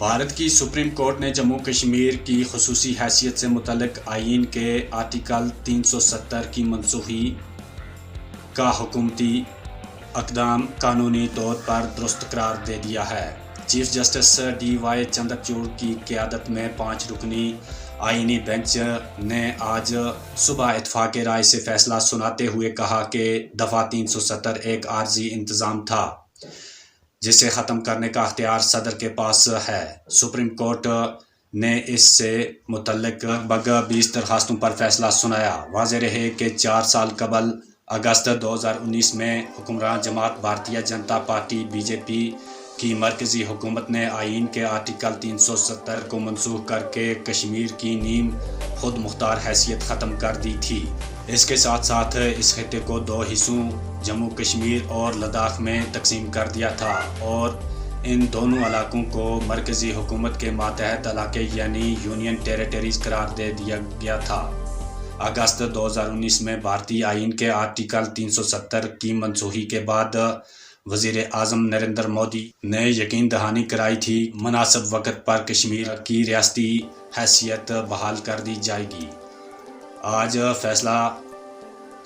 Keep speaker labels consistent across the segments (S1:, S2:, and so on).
S1: بھارت کی supreme court نے جموں کشمیر کی خصوصی حیثیت سے متعلق آئین کے آرٹیکل 370 کی منسوخی کا حکومتی اقدام قانونی طور پر درست قرار دے دیا ہے۔ Chief justice D Y Chandrachud کی قیادت میں 5 رکنی آئینی بینچ نے آج صبح اتفاق رائے سے فیصلہ سناتے ہوئے کہا کہ دفعہ 370 ایک عارضی انتظام تھا جسے ختم کرنے کا اختیار صدر کے پاس ہے۔ سپریم کورٹ نے اس سے متعلق لگ بھگ 20 درخواستوں پر فیصلہ سنایا۔ واضح رہے کہ 4 سال قبل اگست 2019 میں حکمران جماعت بھارتیہ جنتا پارٹی BJP کی مرکزی حکومت نے آئین کے آرٹیکل 370 کو منسوخ کر کے کشمیر کی نیم خود مختار حیثیت ختم کر دی تھی۔ اس کے ساتھ ساتھ اس خطے کو 2 حصوں جموں کشمیر اور لداخ میں تقسیم کر دیا تھا اور ان دونوں علاقوں کو مرکزی حکومت کے ماتحت علاقے یعنی یونین ٹیریٹریز قرار دے دیا گیا تھا۔ اگست 2019 میں بھارتی آئین کے آرٹیکل 370 کی منسوخی کے بعد وزیر اعظم نریندر مودی نے یقین دہانی کرائی تھی مناسب وقت پر کشمیر کی ریاستی حیثیت بحال کر دی جائے گی۔ آج فیصلہ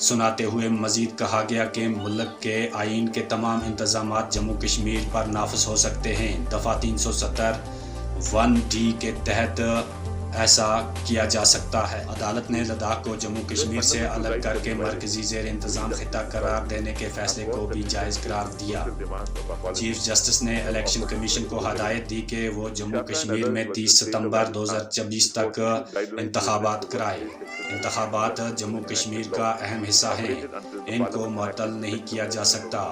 S1: سناتے ہوئے مزید کہا گیا کہ ملک کے آئین کے تمام انتظامات جموں کشمیر پر نافذ ہو سکتے ہیں۔ دفعہ 370 1D کے تحت ایسا کیا جا سکتا ہے۔ عدالت نے لداخ کو جموں کشمیر سے الگ کر کے مرکزی زیر انتظام خطہ قرار دینے کے فیصلے کو بھی جائز قرار دیا۔ چیف جسٹس نے الیکشن کمیشن کو ہدایت دی کہ وہ جموں کشمیر میں 30 ستمبر 2024 تک انتخابات کرائے۔ انتخابات جموں کشمیر کا اہم حصہ ہیں، ان کو معطل نہیں کیا جا سکتا۔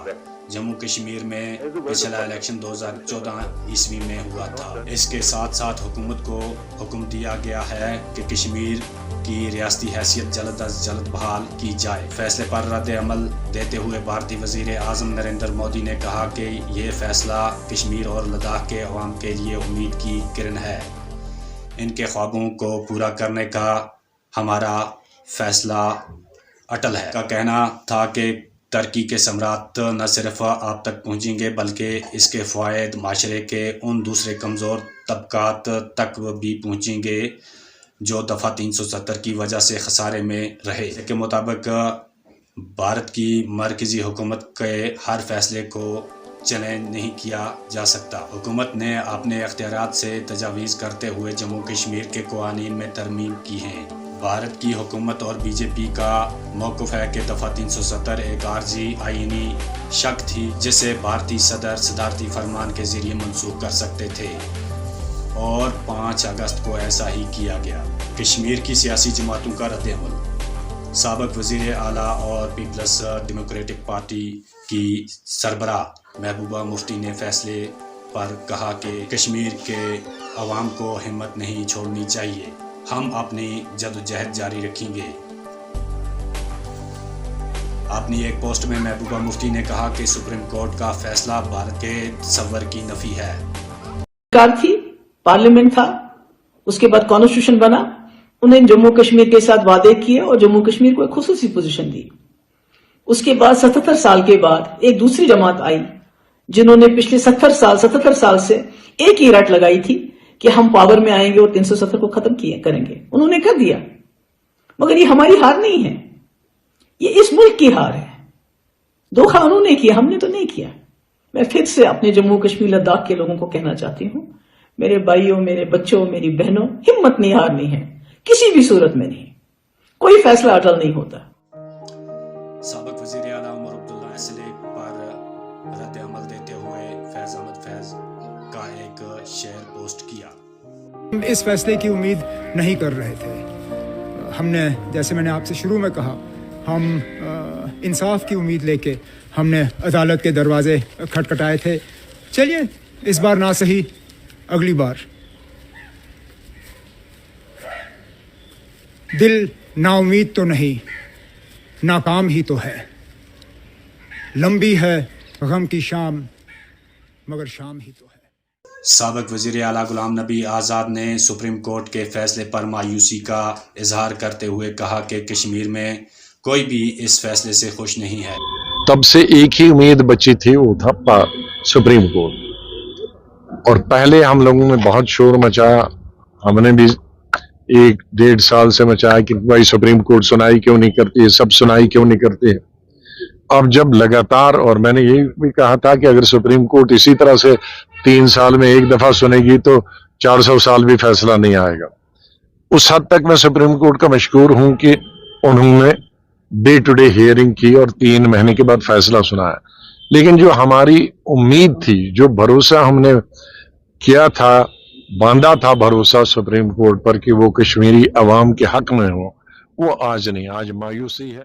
S1: جموں کشمیر میں پچھلا الیکشن 2014 میں ہوا تھا۔ اس کے ساتھ ساتھ حکومت کو حکم دیا گیا ہے کہ کشمیر کی ریاستی حیثیت جلد از جلد بحال کی جائے۔ فیصلے پر رد عمل دیتے ہوئے بھارتی وزیر اعظم نریندر مودی نے کہا کہ یہ فیصلہ کشمیر اور لداخ کے عوام کے لیے امید کی کرن ہے۔ ان کے خوابوں کو پورا کرنے کا ہمارا فیصلہ اٹل ہے۔ کا کہنا تھا کہ ترقی کے ثمرات نہ صرف آپ تک پہنچیں گے بلکہ اس کے فوائد معاشرے کے ان دوسرے کمزور طبقات تک بھی پہنچیں گے جو دفعہ 370 کی وجہ سے خسارے میں رہے۔ اس کے مطابق بھارت کی مرکزی حکومت کے ہر فیصلے کو چیلنج نہیں کیا جا سکتا۔ حکومت نے اپنے اختیارات سے تجاویز کرتے ہوئے جموں کشمیر کے قوانین میں ترمیم کی ہیں۔ بھارت کی حکومت اور BJP کا موقف ہے کہ دفعہ 370 ایک عارضی آئینی شق تھی جسے بھارتی صدر صدارتی فرمان کے ذریعے منسوخ کر سکتے تھے اور 5 اگست کو ایسا ہی کیا گیا۔ کشمیر کی سیاسی جماعتوں کا رد عمل۔ سابق وزیر اعلیٰ اور پیپلز ڈیموکریٹک پارٹی کی سربراہ محبوبہ مفتی نے فیصلے پر کہا کہ کشمیر کے عوام کو ہمت نہیں چھوڑنی چاہیے، ہم اپنی جدوجہد جاری رکھیں گے۔ اپنی ایک پوسٹ میں محبوبہ مفتی نے کہا کہ سپریم کورٹ کا فیصلہ بھارت کے تصور کی نفی ہے۔
S2: تھی پارلیمنٹ تھا، اس کے بعد کانسٹیٹیوشن بنا، انہیں جموں کشمیر کے ساتھ وعدے کیے اور جموں کشمیر کو ایک خصوصی پوزیشن دی۔ اس کے بعد 77 سال کے بعد ایک دوسری جماعت آئی جنہوں نے پچھلے 77 سال سے ایک ہی رٹ لگائی تھی کہ ہم پاور میں آئیں گے اور 370 کو ختم کریں گے۔ انہوں نے کر دیا، مگر یہ ہماری ہار نہیں ہے، یہ اس ملک کی ہار ہے۔ دھوکہ انہوں نے کیا، ہم نے تو نہیں کیا۔ میں پھر سے اپنے جموں کشمیر لداخ کے لوگوں کو کہنا چاہتی ہوں، میرے بھائیوں، میرے بچوں، میری بہنوں، ہمت نہیں ہارنی ہے، کسی بھی صورت میں نہیں۔ کوئی فیصلہ اٹل نہیں ہوتا۔
S1: سابق وزیر اعلیٰ عمر عبداللہ فیصلے پر رد عمل دیتے ہوئے فیض احمد فیض کا ایک شعر پوسٹ کیا۔
S3: ہم اس فیصلے کی امید نہیں کر رہے تھے۔ ہم نے، جیسے میں نے آپ سے شروع میں کہا، ہم انصاف کی امید لے کے ہم نے عدالت کے دروازے کھٹکھٹائے تھے۔ چلیے اس بار نہ صحیح، اگلی بار۔ دل نا امید تو نہیں، ناکام ہی تو ہے۔ لمبی ہے غم کی شام، مگر شام ہی تو ہے۔
S1: سابق وزیر اعلیٰ غلام نبی آزاد نے سپریم کورٹ کے فیصلے پر مایوسی کا اظہار کرتے ہوئے کہا کہ کشمیر میں کوئی بھی اس فیصلے سے خوش نہیں ہے۔
S4: تب سے ایک ہی امید بچی تھی، وہ تھا سپریم کورٹ۔ اور پہلے ہم لوگوں نے بہت شور مچایا, ہم نے بھی 1-1.5 سال سے مچایا کہ بھائی سپریم کورٹ سنائی کیوں نہیں کرتی ہے, سب سنائی کیوں نہیں کرتی ہے. اب جب لگاتار, اور میں نے یہ بھی کہا تھا کہ اگر سپریم کورٹ اسی طرح سے 3 سال میں ایک دفعہ سنے گی تو 400 سال بھی فیصلہ نہیں آئے گا. اس حد تک میں سپریم کورٹ کا مشکور ہوں کہ انہوں نے ڈے ٹو ڈے ہیئرنگ کی اور 3 مہینے کے بعد فیصلہ سنایا. لیکن جو ہماری امید تھی, جو بھروسہ ہم نے کیا تھا, باندھا تھا بھروسہ سپریم کورٹ پر کہ وہ کشمیری عوام کے حق میں ہو, وہ آج نہیں, آج مایوسی ہے.